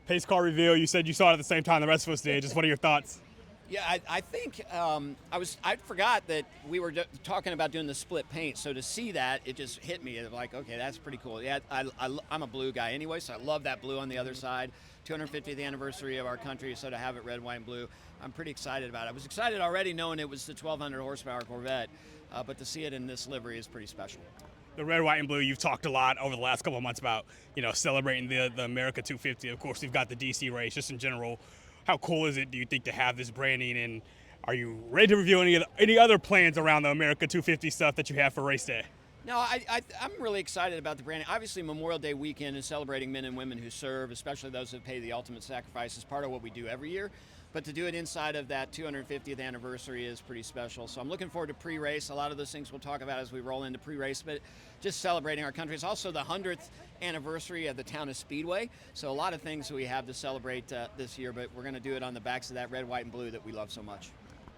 Pace car reveal, you said you saw it at the same time the rest of us did. Just what are your thoughts? Yeah, I think I forgot that we were talking about doing the split paint. So to see that, it just hit me. Like, okay, that's pretty cool. Yeah, I'm a blue guy anyway, so I love that blue on the other side. 250th anniversary of our country, so to have it red, white, and blue, I'm pretty excited about it. I was excited already knowing it was the 1,200 horsepower Corvette, but to see it in this livery is pretty special. The red, white, and blue, you've talked a lot over the last couple of months about, celebrating the America 250. Of course, we've got the DC race, just in general. How cool is it, do you think, to have this branding, and are you ready to review any other plans around the America 250 stuff that you have for race day? No, I'm really excited about the branding. Obviously, Memorial Day weekend is celebrating men and women who serve, especially those who pay the ultimate sacrifice, is part of what we do every year. But to do it inside of that 250th anniversary is pretty special. So I'm looking forward to pre-race. A lot of those things we'll talk about as we roll into pre-race, but just celebrating our country. It's also the 100th anniversary of the town of Speedway. So a lot of things we have to celebrate this year, but we're going to do it on the backs of that red, white, and blue that we love so much.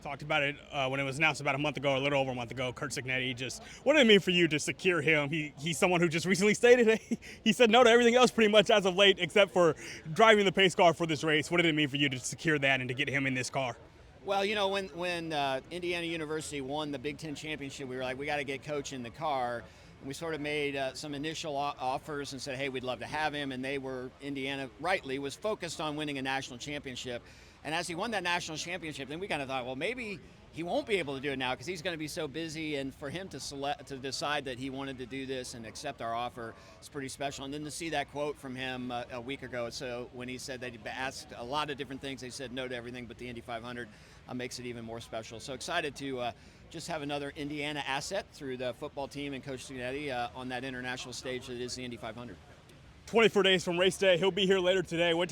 Talked about it when it was announced about a month ago, a little over a month ago. Curt Cignetti, just what did it mean for you to secure him? He's someone who just recently stated he said no to everything else pretty much as of late, except for driving the pace car for this race. What did it mean for you to secure that and to get him in this car? Well, when Indiana University won the Big Ten championship, we were like, we got to get Coach in the car. And we sort of made some initial offers and said, hey, we'd love to have him. And Indiana rightly was focused on winning a national championship. And as he won that national championship, then we kind of thought, well, maybe he won't be able to do it now because he's going to be so busy. And for him to decide that he wanted to do this and accept our offer is pretty special. And then to see that quote from him a week ago, so when he said that he asked a lot of different things, he said no to everything but the Indy 500, makes it even more special. So excited to just have another Indiana asset through the football team and Coach Cignetti on that international stage that is the Indy 500. 24 days from race day, he'll be here later today. What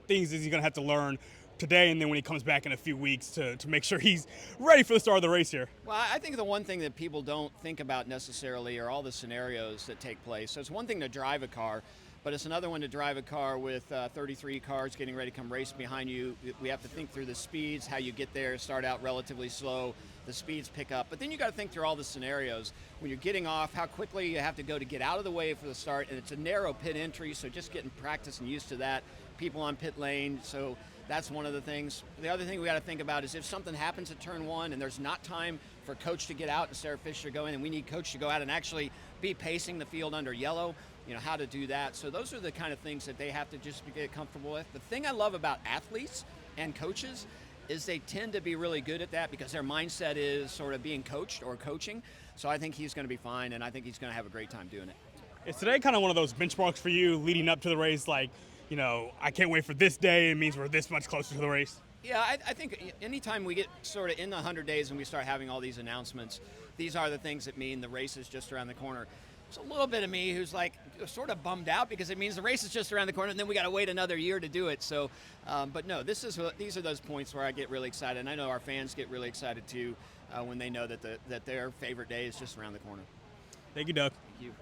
things is he going to have to learn today and then when he comes back in a few weeks to make sure he's ready for the start of the race here? Well, I think the one thing that people don't think about necessarily are all the scenarios that take place. So it's one thing to drive a car, but it's another one to drive a car with 33 cars getting ready to come race behind you. We have to think through the speeds, how you get there, start out relatively slow, the speeds pick up. But then you got to think through all the scenarios. When you're getting off, how quickly you have to go to get out of the way for the start, and it's a narrow pit entry, so just getting practice and used to that. People on pit lane, so that's one of the things. The other thing we got to think about is if something happens at turn one and there's not time for Coach to get out and Sarah Fisher to go in, and we need Coach to go out and actually be pacing the field under yellow, how to do that. So those are the kind of things that they have to just get comfortable with. The thing I love about athletes and coaches is they tend to be really good at that because their mindset is sort of being coached or coaching. So I think he's going to be fine, and I think he's going to have a great time doing it. Is today kind of one of those benchmarks for you leading up to the race, like, I can't wait for this day, it means we're this much closer to the race? Yeah, I think anytime we get sort of in the 100 days and we start having all these announcements, these are the things that mean the race is just around the corner. There's a little bit of me who's like sort of bummed out because it means the race is just around the corner and then we got to wait another year to do it. So, but no, these are those points where I get really excited, and I know our fans get really excited too when they know that their favorite day is just around the corner. Thank you, Doug. Thank you.